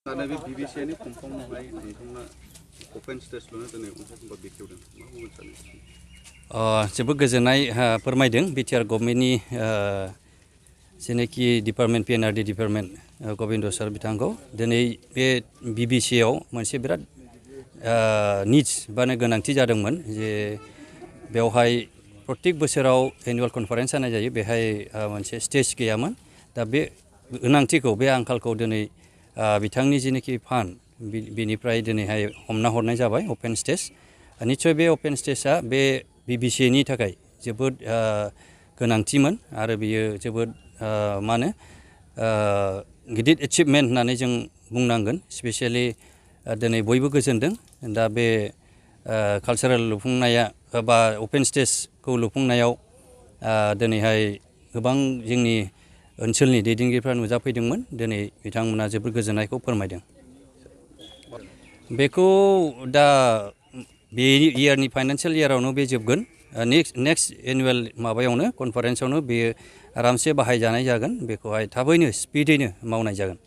आरो बे BBCA नि खुंफुंनायावहाय नोंथाङा अपेन स्टेजल' दिनै अनसायखौ बेखेवदों मा बुंनो सानो? जोबोद गोजोननाय फोरमायदों BTR गभर्नमेन्टनि जेनाखि डिपार्टमेन्ट P&RD डिपार्टमेन्ट गबिन्द सार बिथांखौ दिनै बे BBCA आव मोनसे बिराद निड्स बानो गोनांथि जादोंमोन जे बेवहाय प्रत्येक बोसोराव एनुवेल कनफारेन्स जानाय जायो बेहाय मोनसे स्टेज गैयामोन दा बे गोनांथिखौ बे आंखालखौ दिनै बिथांनि जेनाखि फान्ड बिनिफ्राय दिनैहाय हमना हरनाय जाबाय अपेन स्टेज निश्चय बे अपेन स्टेजआ बे BBCA नि थाखाय जोबोद गोनांथिमोन आरो बियो जोबोद मा होनो गिदिर एचिभमेन्ट होननानै जों बुंनांगोन स्पेसियेलि दिनै बयबो गोजोनदों दा बे कालचारेल लुफुंनाया बा अपेन स्टेजखौ लुफुंनायाव दिनैहाय गोबां जोंनि ओनसोलनि दैदेनगिरिफ्रा नुजाफैदोंमोन दिनै बिथांमोना जोबोद गोजोननायखौ फोरमायदों बेखौ दा बे इयारनि फाइनान्सियेल इयारावनो बे जोबगोन नेक्स्ट एनुवेल माबायावनो कनफारेन्सआवनो बेयो आरामसे बाहायजानाय जागोन बेखौहाय थाबैनो स्पिडैनो मावनाय जागोन